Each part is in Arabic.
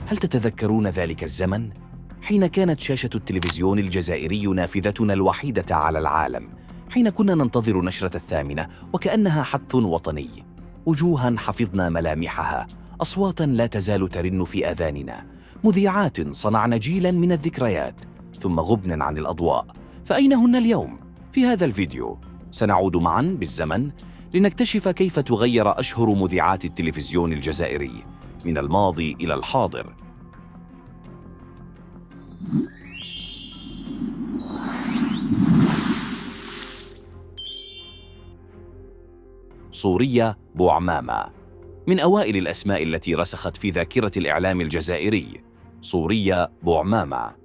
هل تتذكرون ذلك الزمن؟ حين كانت شاشة التلفزيون الجزائري نافذتنا الوحيدة على العالم، حين كنا ننتظر نشرة 8 وكأنها حث وطني. وجوها حفظنا ملامحها، أصواتا لا تزال ترن في آذاننا، مذيعات صنعن جيلا من الذكريات، ثم غبنا عن الأضواء. فأين هن اليوم؟ في هذا الفيديو سنعود معا بالزمن لنكتشف كيف تغير أشهر مذيعات التلفزيون الجزائري من الماضي إلى الحاضر. صورية بوعمامة من أوائل الأسماء التي رسخت في ذاكرة الإعلام الجزائري. صورية بوعمامة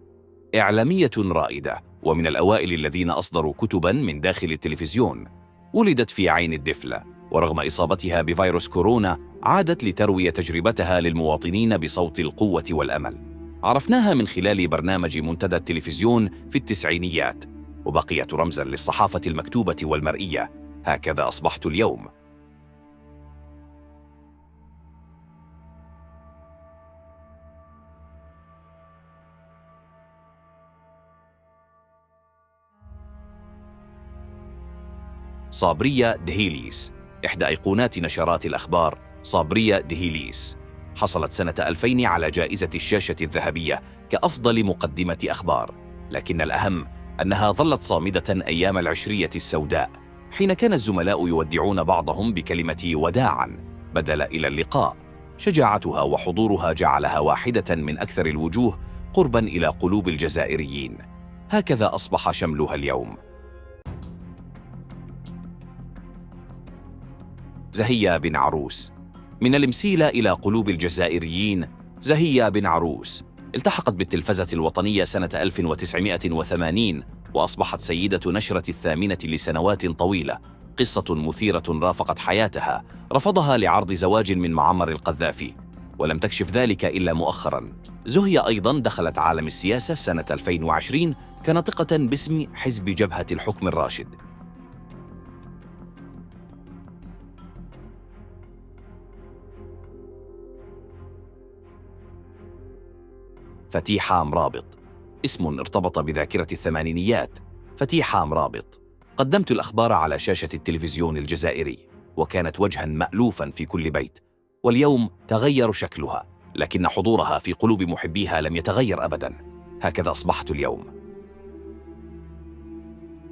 إعلامية رائدة، ومن الأوائل الذين أصدروا كتباً من داخل التلفزيون. ولدت في عين الدفلة، ورغم إصابتها بفيروس كورونا عادت لتروي تجربتها للمواطنين بصوت القوة والأمل. عرفناها من خلال برنامج منتدى التلفزيون في التسعينيات، وبقيت رمزاً للصحافة المكتوبة والمرئية. هكذا أصبحت اليوم. صابرية دهيليس إحدى أيقونات نشرات الأخبار. صابرية دهيليس حصلت سنة 2000 على جائزة الشاشة الذهبية كأفضل مقدمة أخبار، لكن الأهم أنها ظلت صامدة أيام العشرية السوداء، حين كان الزملاء يودعون بعضهم بكلمة وداعاً بدل إلى اللقاء. شجاعتها وحضورها جعلها واحدة من أكثر الوجوه قرباً إلى قلوب الجزائريين. هكذا أصبح شملها اليوم. زهية بن عروس من المسيلة إلى قلوب الجزائريين. زهية بن عروس التحقت بالتلفزة الوطنية سنة 1980، وأصبحت سيدة نشرة 8 لسنوات طويلة. قصة مثيرة رافقت حياتها، رفضها لعرض زواج من معمر القذافي، ولم تكشف ذلك إلا مؤخراً. زهية أيضاً دخلت عالم السياسة سنة 2020 كناطقة باسم حزب جبهة الحكم الراشد. فتيحة مرابط اسم ارتبط بذاكرة الثمانينيات. فتيحة مرابط قدمت الأخبار على شاشة التلفزيون الجزائري، وكانت وجها مألوفا في كل بيت. واليوم تغير شكلها، لكن حضورها في قلوب محبيها لم يتغير أبدا. هكذا أصبحت اليوم.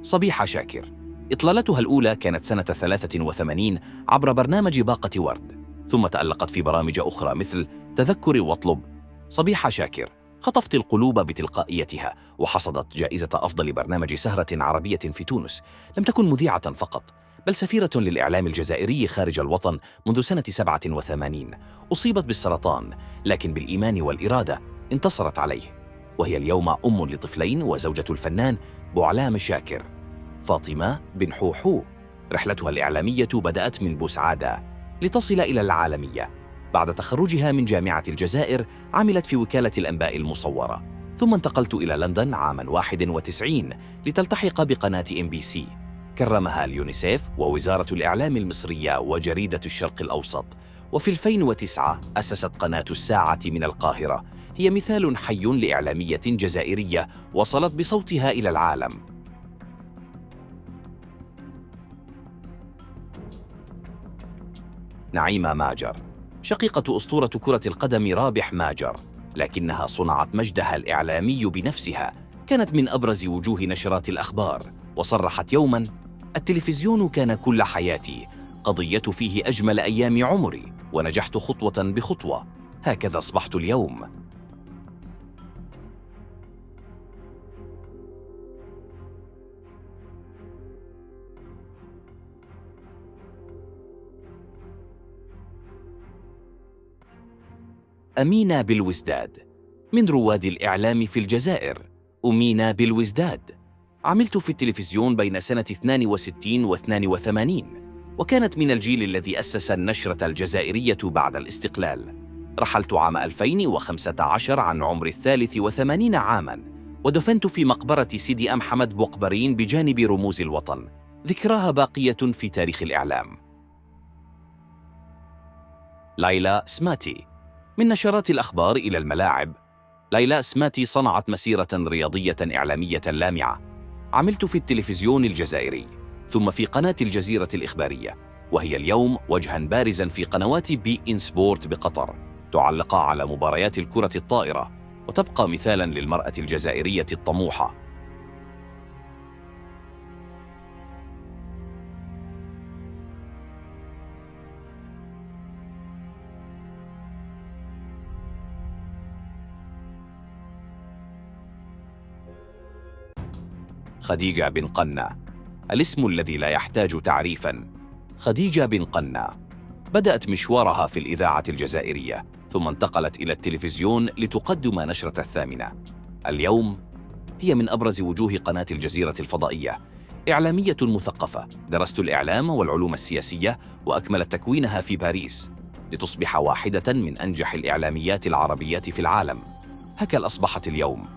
صبيحة شاكر إطلالتها الأولى كانت سنة 83 عبر برنامج باقة ورد، ثم تألقت في برامج أخرى مثل تذكر واطلب. صبيحة شاكر خطفت القلوب بتلقائيتها، وحصدت جائزة أفضل برنامج سهرة عربية في تونس. لم تكن مذيعة فقط، بل سفيرة للإعلام الجزائري خارج الوطن منذ سنة 87. أصيبت بالسرطان، لكن بالإيمان والإرادة انتصرت عليه، وهي اليوم أم لطفلين وزوجة الفنان بوعلام شاكر. فاطمة بن حوحو رحلتها الإعلامية بدأت من بوسعادة لتصل إلى العالمية. بعد تخرجها من جامعة الجزائر عملت في وكالة الأنباء المصورة، ثم انتقلت إلى لندن عام 91 لتلتحق بقناة MBC. كرمها اليونيسيف ووزارة الإعلام المصرية وجريدة الشرق الأوسط. وفي 2009 أسست قناة الساعة من القاهرة. هي مثال حي لإعلامية جزائرية وصلت بصوتها إلى العالم. نعيمة ماجر شقيقة أسطورة كرة القدم رابح ماجر، لكنها صنعت مجدها الإعلامي بنفسها. كانت من أبرز وجوه نشرات الأخبار، وصرحت يوماً: التلفزيون كان كل حياتي، قضية فيه أجمل أيام عمري، ونجحت خطوة بخطوة. هكذا أصبحت اليوم. أمينة بالوزداد من رواد الإعلام في الجزائر. أمينة بالوزداد عملت في التلفزيون بين سنة 62 و82، وكانت من الجيل الذي أسس النشرة الجزائرية بعد الاستقلال. رحلت عام 2015 عن عمر 83 عاماً، ودفنت في مقبرة سيدي محمد بوقبرين بجانب رموز الوطن. ذكراها باقية في تاريخ الإعلام. ليلى سماتي من نشرات الأخبار إلى الملاعب، ليلى سماتي صنعت مسيرة رياضية إعلامية لامعة. عملت في التلفزيون الجزائري، ثم في قناة الجزيرة الإخبارية، وهي اليوم وجها بارزا في قنوات بي إن سبورت بقطر، تعلق على مباريات الكرة الطائرة، وتبقى مثالا للمرأة الجزائرية الطموحة. خديجة بن قنا، الاسم الذي لا يحتاج تعريفا. خديجة بن قنا بدأت مشوارها في الإذاعة الجزائرية، ثم انتقلت إلى التلفزيون لتقدم نشرة 8. اليوم هي من أبرز وجوه قناة الجزيرة الفضائية، إعلامية مثقفة، درست الإعلام والعلوم السياسية وأكملت تكوينها في باريس لتصبح واحدة من أنجح الإعلاميات العربيات في العالم. هكذا أصبحت اليوم.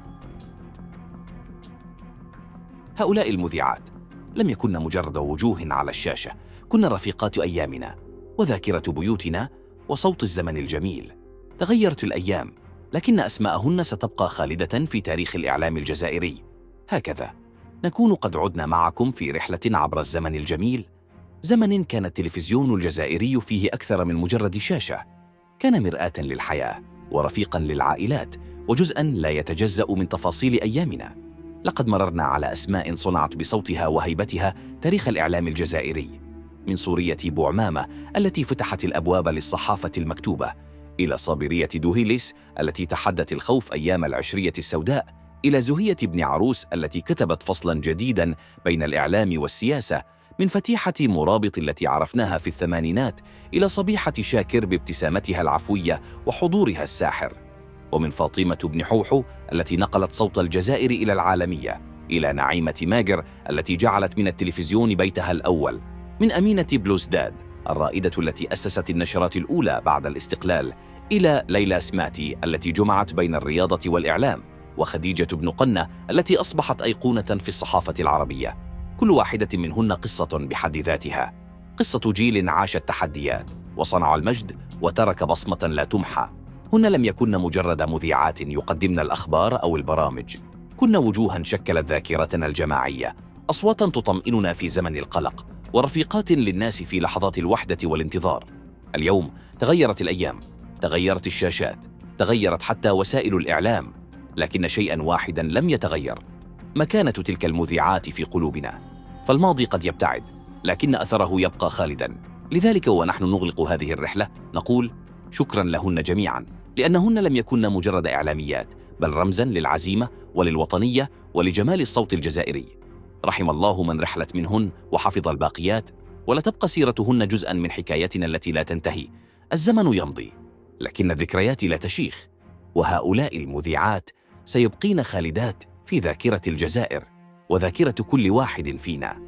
هؤلاء المذيعات لم يكن مجرد وجوه على الشاشة، كن رفيقات أيامنا وذاكرة بيوتنا وصوت الزمن الجميل. تغيرت الأيام، لكن أسماءهن ستبقى خالدة في تاريخ الإعلام الجزائري. هكذا نكون قد عدنا معكم في رحلة عبر الزمن الجميل، زمن كان التلفزيون الجزائري فيه أكثر من مجرد شاشة. كان مرآة للحياة ورفيقاً للعائلات وجزءاً لا يتجزأ من تفاصيل أيامنا. لقد مررنا على أسماء صنعت بصوتها وهيبتها تاريخ الإعلام الجزائري، من سورية بوعمامة التي فتحت الأبواب للصحافة المكتوبة، إلى صابرية دوهيليس التي تحدت الخوف أيام العشرية السوداء، إلى زهية بن عروس التي كتبت فصلاً جديداً بين الإعلام والسياسة، من فتيحة مرابط التي عرفناها في الثمانينات إلى صبيحة شاكر بابتسامتها العفوية وحضورها الساحر، ومن فاطمة بن حوحو التي نقلت صوت الجزائر إلى العالمية، إلى نعيمة ماجر التي جعلت من التلفزيون بيتها الأول، من أمينة بلوزداد الرائدة التي أسست النشرات الأولى بعد الاستقلال، إلى ليلى سماتي التي جمعت بين الرياضة والإعلام، وخديجة بن قنا التي أصبحت أيقونة في الصحافة العربية. كل واحدة منهن قصة بحد ذاتها، قصة جيل عاش التحديات وصنع المجد وترك بصمة لا تمحى. هن لم يكن مجرد مذيعات يقدمن الأخبار أو البرامج، كن وجوها شكلت ذاكرتنا الجماعية، أصواتا تطمئننا في زمن القلق، ورفيقات للناس في لحظات الوحدة والانتظار. اليوم تغيرت الأيام، تغيرت الشاشات، تغيرت حتى وسائل الإعلام، لكن شيئا واحدا لم يتغير: مكانة تلك المذيعات في قلوبنا. فالماضي قد يبتعد، لكن أثره يبقى خالدا. لذلك ونحن نغلق هذه الرحلة نقول شكرا لهن جميعا، لأنهن لم يكن مجرد إعلاميات، بل رمزا للعزيمة وللوطنية ولجمال الصوت الجزائري. رحم الله من رحلت منهن وحفظ الباقيات، ولتبقى سيرتهن جزءا من حكايتنا التي لا تنتهي. الزمن يمضي، لكن الذكريات لا تشيخ، وهؤلاء المذيعات سيبقين خالدات في ذاكرة الجزائر وذاكرة كل واحد فينا.